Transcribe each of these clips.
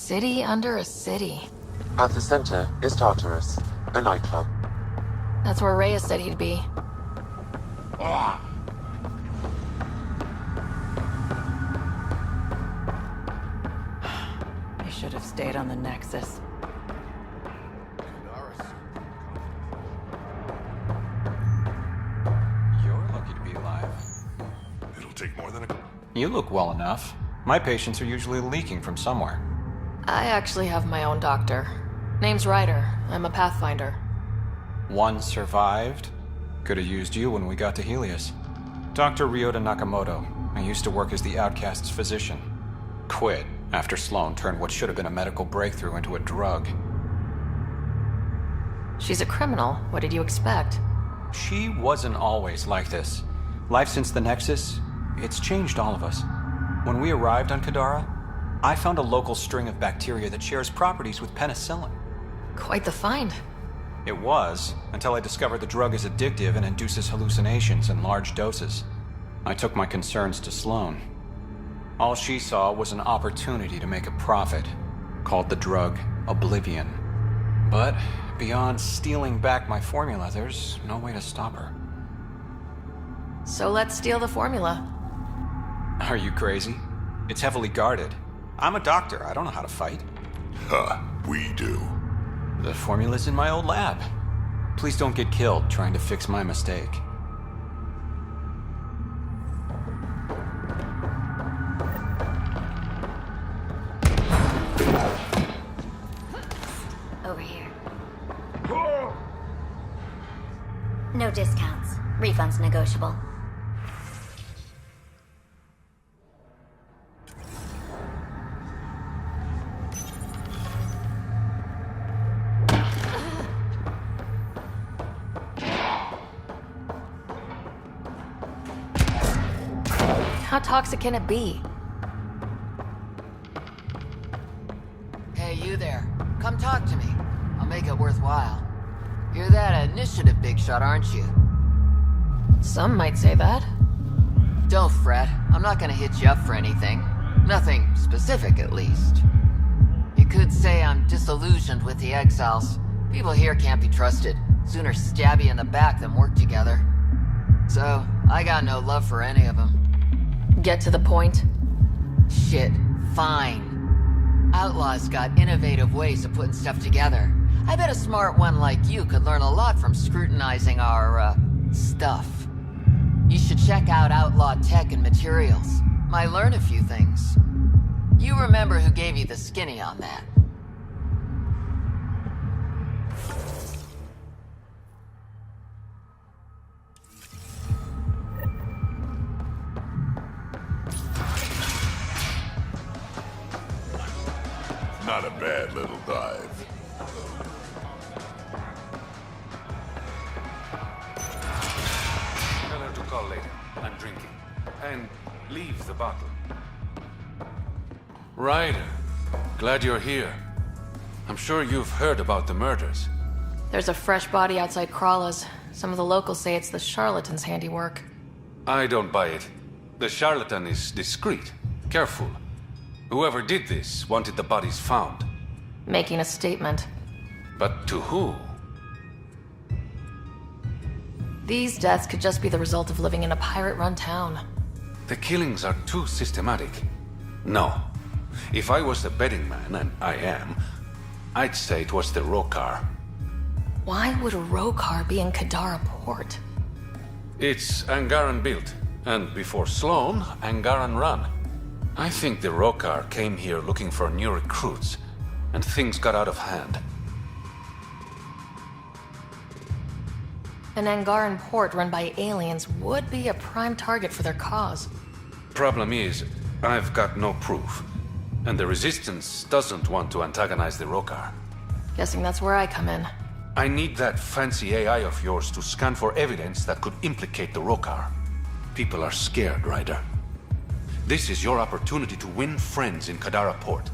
city under a city. At the center is Tartarus, a nightclub. That's where Reyes said he'd be. Ah. I should have stayed on the Nexus. You're lucky to be alive. It'll take more than a... You look well enough. My patients are usually leaking from somewhere. I actually have my own doctor. Name's Ryder. I'm a Pathfinder. One survived. Could have used you when we got to Helios. Dr. Ryota Nakamoto. I used to work as the outcast's physician. Quit after Sloan turned what should have been a medical breakthrough into a drug. She's a criminal. What did you expect? She wasn't always like this. Life since the Nexus, it's changed all of us. When we arrived on Kadara, I found a local string of bacteria that shares properties with penicillin. Quite the find. It was, until I discovered the drug is addictive and induces hallucinations in large doses. I took my concerns to Sloan. All she saw was an opportunity to make a profit, called the drug Oblivion. But beyond stealing back my formula, there's no way to stop her. So let's steal the formula. Are you crazy? It's heavily guarded. I'm a doctor. I don't know how to fight. Huh, we do. The formula's in my old lab. Please don't get killed trying to fix my mistake. Over here. No discounts. Refunds negotiable. How toxic can it be? Hey, you there. Come talk to me. I'll make it worthwhile. You're that initiative big shot, aren't you? Some might say that. Don't fret. I'm not gonna hit you up for anything. Nothing specific, at least. You could say I'm disillusioned with the exiles. People here can't be trusted. Sooner stab you in the back than work together. So, I got no love for any of them. Get to the point. Shit, fine. Outlaws got innovative ways of putting stuff together. I bet a smart one like you could learn a lot from scrutinizing our, stuff. You should check out Outlaw Tech and Materials. Might learn a few things. You remember who gave you the skinny on that. Not a bad little dive. Tell her to call later. I'm drinking. And leave the bottle. Ryder, glad you're here. I'm sure you've heard about the murders. There's a fresh body outside Krala's. Some of the locals say it's the charlatan's handiwork. I don't buy it. The charlatan is discreet, careful. Whoever did this wanted the bodies found. Making a statement. But to who? These deaths could just be the result of living in a pirate-run town. The killings are too systematic. No. If I was the betting man, and I am, I'd say it was the Rokar. Why would a Rokar be in Kadara port? It's Angaran built, and before Sloan, Angaran run. I think the Rokar came here looking for new recruits, and things got out of hand. An Angaran port run by aliens would be a prime target for their cause. Problem is, I've got no proof, and the Resistance doesn't want to antagonize the Rokar. Guessing that's where I come in. I need that fancy AI of yours to scan for evidence that could implicate the Rokar. People are scared, Ryder. This is your opportunity to win friends in Kadara port.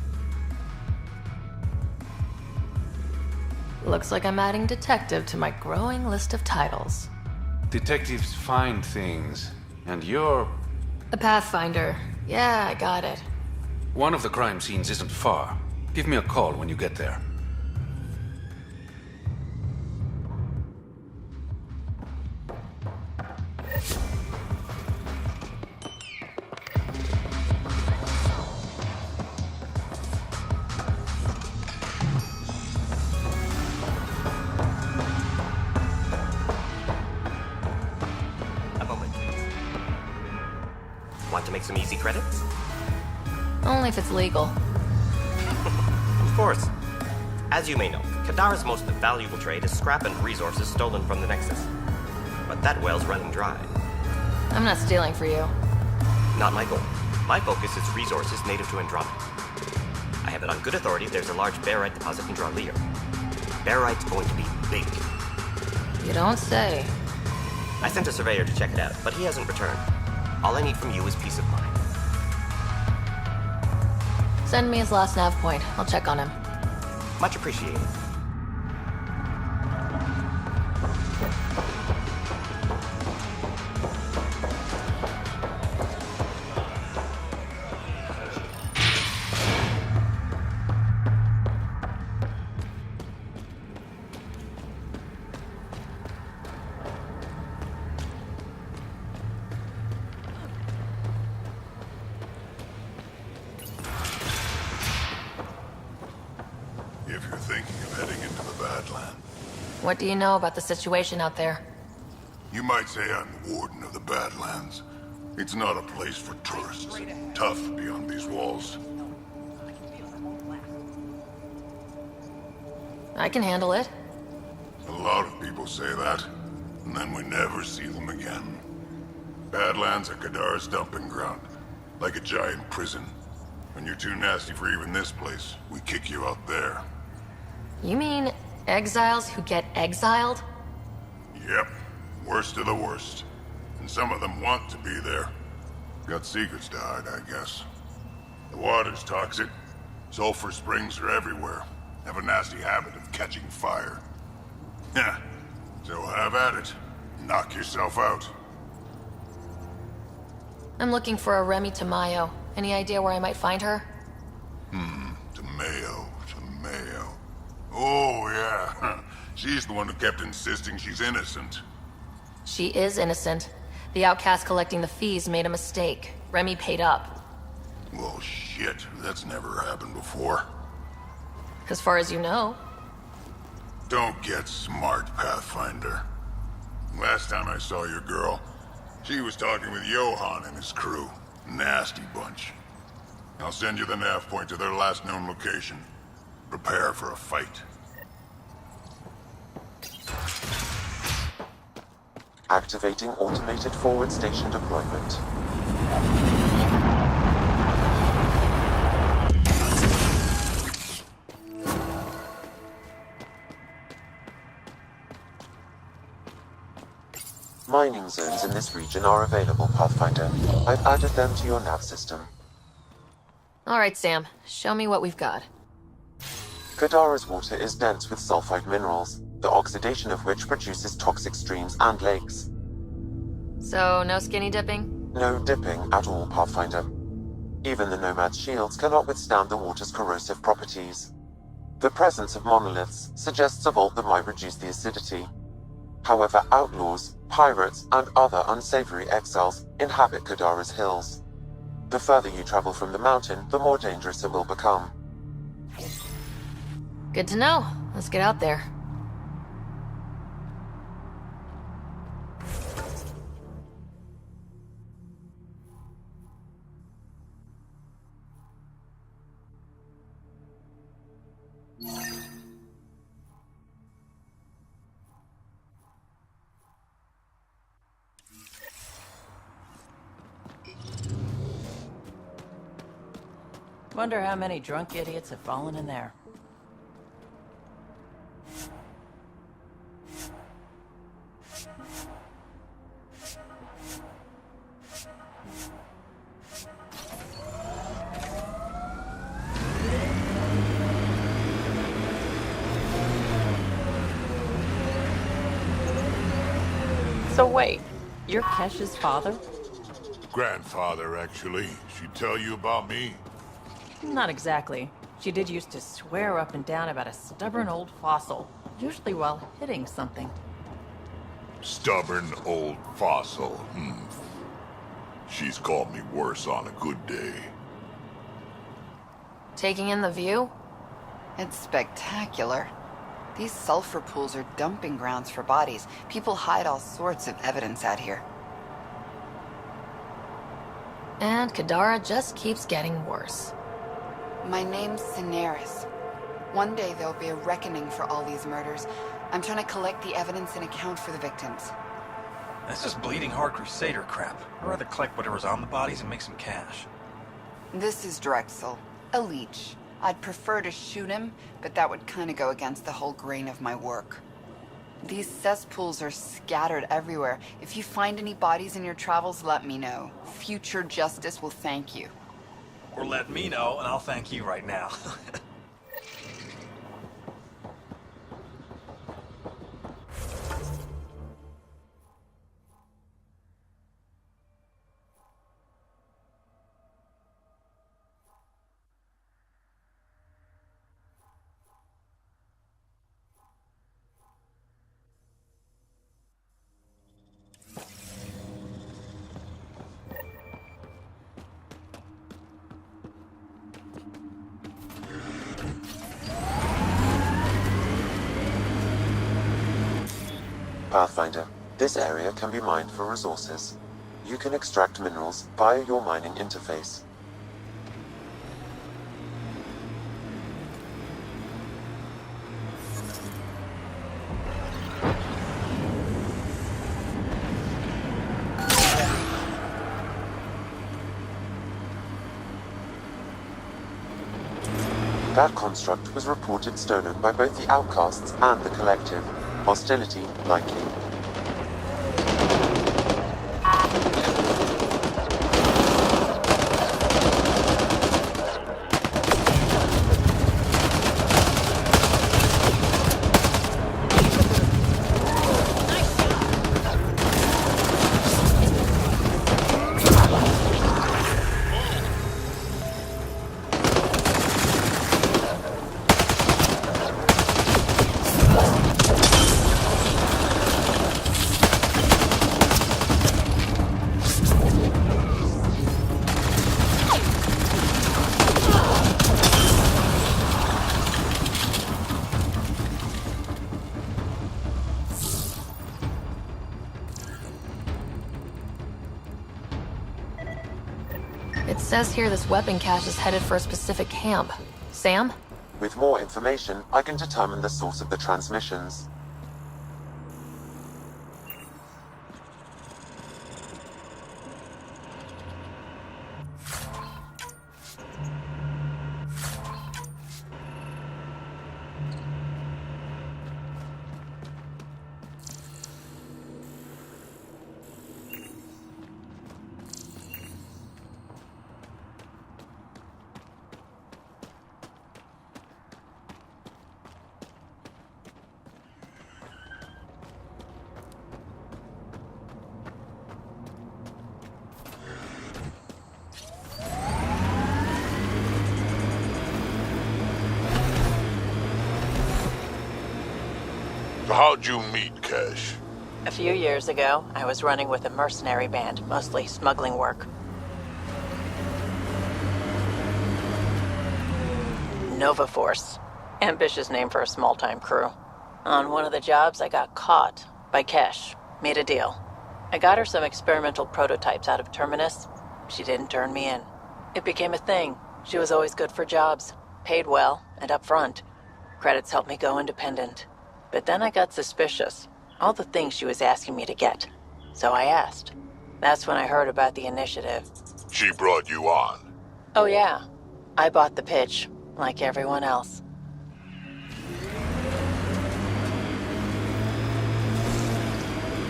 Looks like I'm adding detective to my growing list of titles. Detectives find things, and you're... A Pathfinder. Yeah, I got it. One of the crime scenes isn't far. Give me a call when you get there. A moment, please. Want to make some easy credits? Only if it's legal. Of course. As you may know, Kadara's most valuable trade is scrap and resources stolen from the Nexus. But that well's running dry. I'm not stealing for you. Not my goal. My focus is resources native to Andromeda. I have it on good authority there's a large barite deposit in Dralier. Barite's going to be big. You don't say. I sent a surveyor to check it out, but he hasn't returned. All I need from you is peace of mind. Send me his last nav point. I'll check on him. Much appreciated. If you're thinking of heading into the Badlands, What do you know about the situation out there? you might say I'm the warden of the Badlands. It's not a place for tourists. Tough beyond these walls. I can handle it. A lot of people say that, and then we never see them again. Badlands are Kadara's dumping ground, like a giant prison. When you're too nasty for even this place, we kick you out there. You mean exiles who get exiled? Yep, worst of the worst. And some of them want to be there. Got secrets to hide, I guess. The water's toxic. Sulfur springs are everywhere. Have a nasty habit of catching fire. Yeah, so have at it. Knock yourself out. I'm looking for a Remy Tamayo. Any idea where I might find her? Tamayo. Oh, yeah. She's the one who kept insisting she's innocent. She is innocent. The outcast collecting the fees made a mistake. Remy paid up. Well, shit. That's never happened before. As far as you know. Don't get smart, Pathfinder. Last time I saw your girl, she was talking with Johan and his crew. Nasty bunch. I'll send you the nav point to their last known location. Prepare for a fight. Activating automated forward station deployment. Mining zones in this region are available, Pathfinder. I've added them to your nav system. Alright, Sam. Show me what we've got. Kadara's water is dense with sulfide minerals, the oxidation of which produces toxic streams and lakes. So, no skinny dipping? No dipping at all, Pathfinder. Even the Nomad's shields cannot withstand the water's corrosive properties. The presence of monoliths suggests a vault that might reduce the acidity. However, outlaws, pirates, and other unsavory exiles inhabit Kadara's hills. The further you travel from the mountain, the more dangerous it will become. Good to know. Let's get out there. Wonder how many drunk idiots have fallen in there. So wait, you're Kesh's father? Grandfather, actually. She tell you about me? Not exactly. She did used to swear up and down about a stubborn old fossil, usually while hitting something. Stubborn old fossil, She's called me worse on a good day. Taking in the view? It's spectacular. These sulfur pools are dumping grounds for bodies. People hide all sorts of evidence out here. And Kadara just keeps getting worse. My name's Cineris. One day there'll be a reckoning for all these murders. I'm trying to collect the evidence and account for the victims. That's just bleeding heart crusader crap. I'd rather collect whatever's on the bodies and make some cash. This is Drexel, a leech. I'd prefer to shoot him, but that would kind of go against the whole grain of my work. These cesspools are scattered everywhere. If you find any bodies in your travels, let me know. Future justice will thank you. Or let me know, and I'll thank you right now. Pathfinder, this area can be mined for resources. You can extract minerals via your mining interface. That construct was reported stolen by both the Outcasts and the Collective. Hostility likely. It says here this weapon cache is headed for a specific camp. Sam? With more information, I can determine the source of the transmissions. So how'd you meet Cash? A few years ago, I was running with a mercenary band, mostly smuggling work. Nova Force. Ambitious name for a small-time crew. On one of the jobs, I got caught by Kesh. Made a deal. I got her some experimental prototypes out of Terminus. She didn't turn me in. It became a thing. She was always good for jobs. Paid well, and up front. Credits helped me go independent. But then I got suspicious. All the things she was asking me to get. So I asked. That's when I heard about the initiative. She brought you on. Oh yeah. I bought the pitch, like everyone else.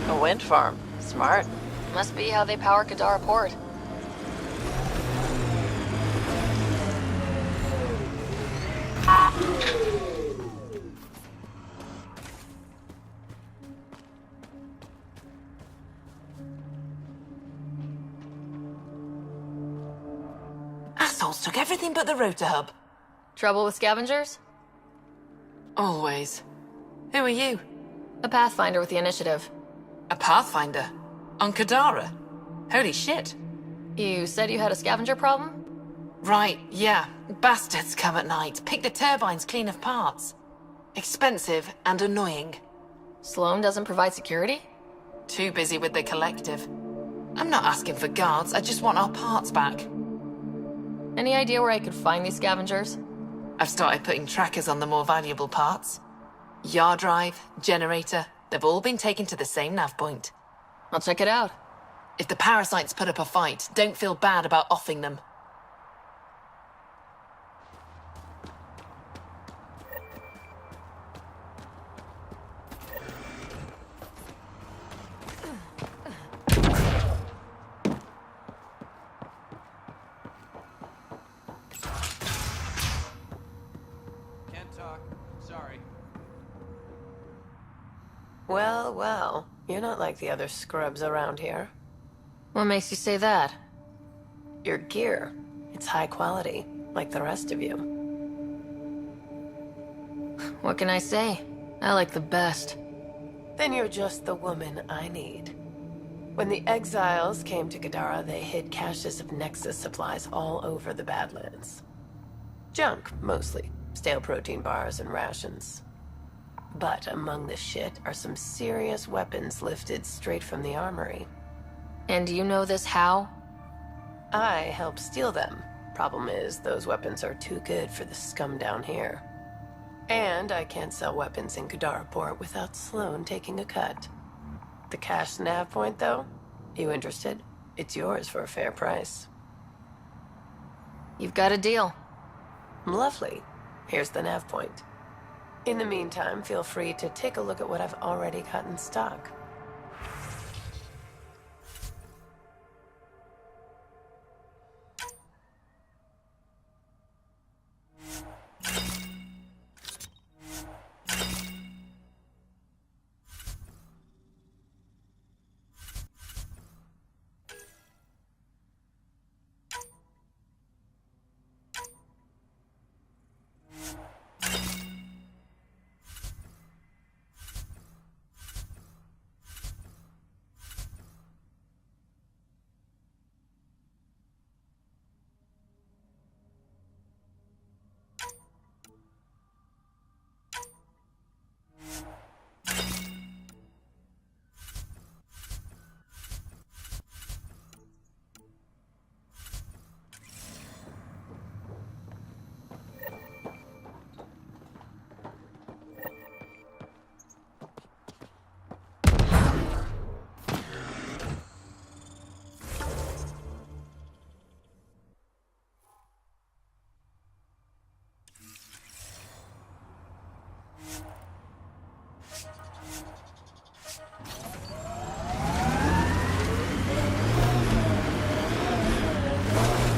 A wind farm. Smart. Must be how they power Kadara Port. Assholes took everything but the rotor hub. Trouble with scavengers? Always. Who are you? A Pathfinder with the initiative. A Pathfinder? On Kadara? Holy shit. You said you had a scavenger problem? Right, yeah. Bastards come at night, pick the turbines clean of parts. Expensive and annoying. Sloan doesn't provide security? Too busy with the collective. I'm not asking for guards, I just want our parts back. Any idea where I could find these scavengers? I've started putting trackers on the more valuable parts. Yard drive, generator, they've all been taken to the same nav point. I'll check it out. If the parasites put up a fight, don't feel bad about offing them. Well, well, you're not like the other scrubs around here. What makes you say that? Your gear, it's high quality, like the rest of you. What can I say? I like the best. Then you're just the woman I need. When the exiles came to Kadara, they hid caches of Nexus supplies all over the Badlands. Junk, mostly. Stale protein bars and rations. But among the shit are some serious weapons lifted straight from the armory. And you know this how? I helped steal them. Problem is, those weapons are too good for the scum down here. And I can't sell weapons in Kadara Port without Sloan taking a cut. The cash nav point, though? You interested? It's yours for a fair price. You've got a deal. Lovely. Here's the nav point. In the meantime, feel free to take a look at what I've already got in stock.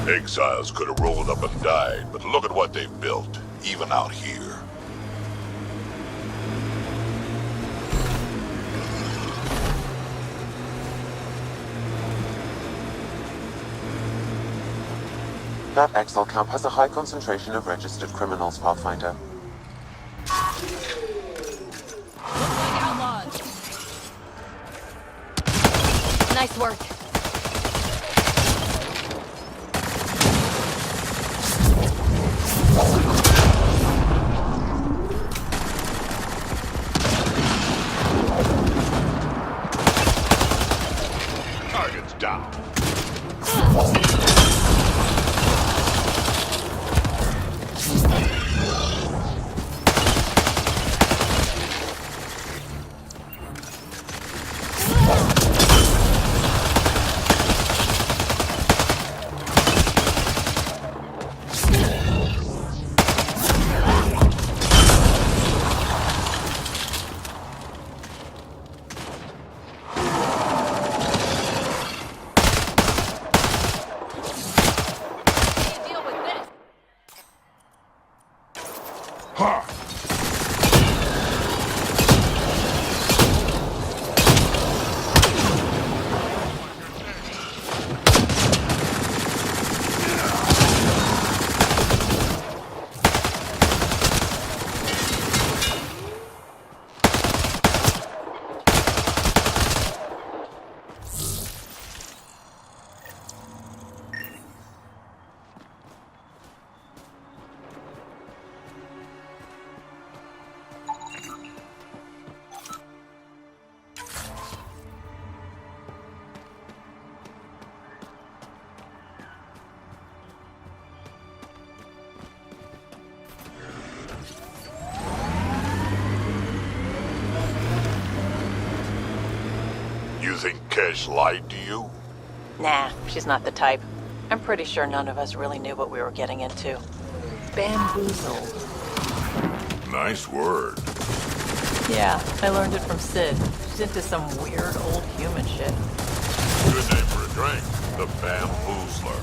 Exiles could have rolled up and died, but look at what they've built, even out here. That exile camp has a high concentration of registered criminals, Pathfinder. Nice work. Target's down. Kesh lied to you? Nah, she's not the type. I'm pretty sure none of us really knew what we were getting into. Bamboozled. Nice word. Yeah, I learned it from Sid. She's into some weird old human shit. Good name for a drink. The Bamboozler.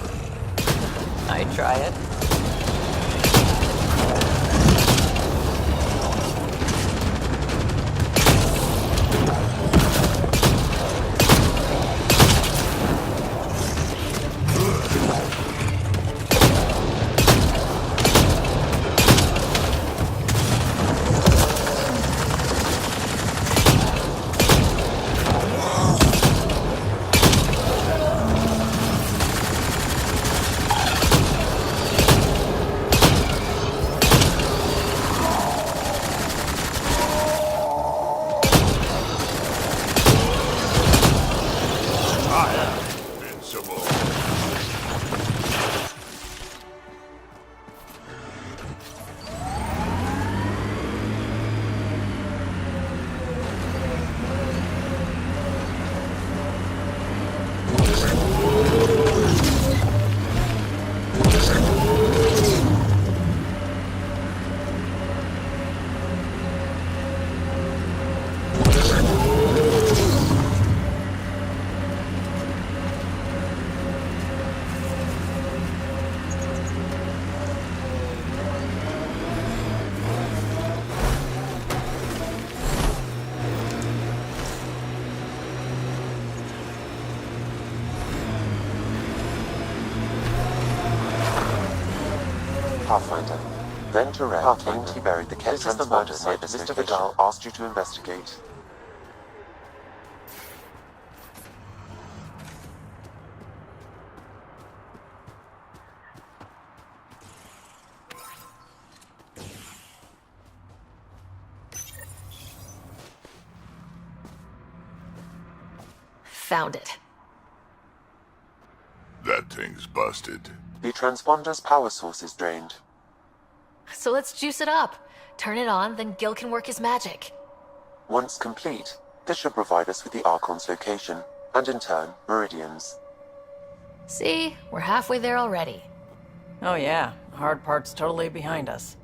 I'd try it. Pathfinder. Then Terrell claimed he buried the Kesh transporter site Mr. Vidal asked you to investigate. Found it. That thing's busted. The transponder's power source is drained. So let's juice it up. Turn it on, then Gil can work his magic. Once complete, this should provide us with the Archon's location, and in turn, Meridian's. See? We're halfway there already. Oh yeah, the hard part's totally behind us.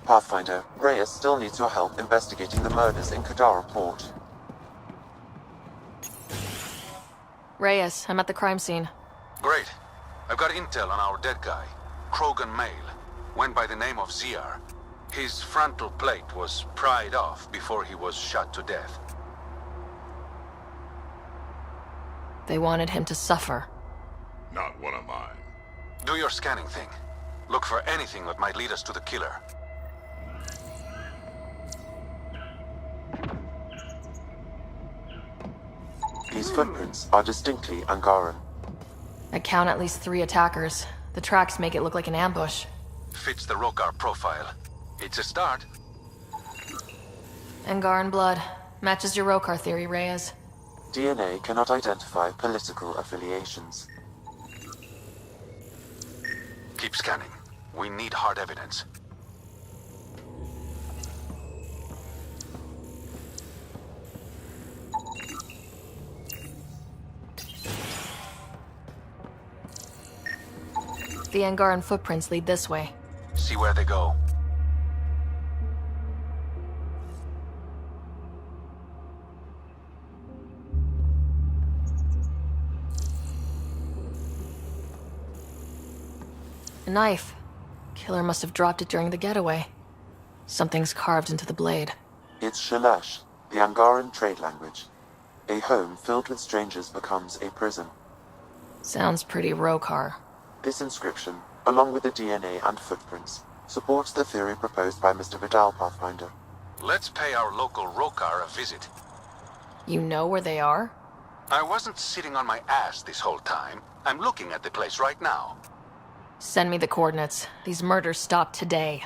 Pathfinder, Reyes still needs your help investigating the murders in Kadara Port. Reyes, I'm at the crime scene. Great. I've got intel on our dead guy. Krogan male. Went by the name of Ziar. His frontal plate was pried off before he was shot to death. They wanted him to suffer. Not one of mine. Do your scanning thing. Look for anything that might lead us to the killer. These footprints are distinctly Angaran. I count at least 3 attackers. The tracks make it look like an ambush. Fits the Rokar profile. It's a start. Angaran blood. Matches your Rokar theory, Reyes. DNA cannot identify political affiliations. Keep scanning. We need hard evidence. The Angaran footprints lead this way. See where they go. A knife. Killer must have dropped it during the getaway. Something's carved into the blade. It's Shalash, the Angaran trade language. A home filled with strangers becomes a prison. Sounds pretty Rokar. This inscription, along with the DNA and footprints, supports the theory proposed by Mr. Vidal, Pathfinder. Let's pay our local Rokar a visit. You know where they are? I wasn't sitting on my ass this whole time. I'm looking at the place right now. Send me the coordinates. These murders stopped today.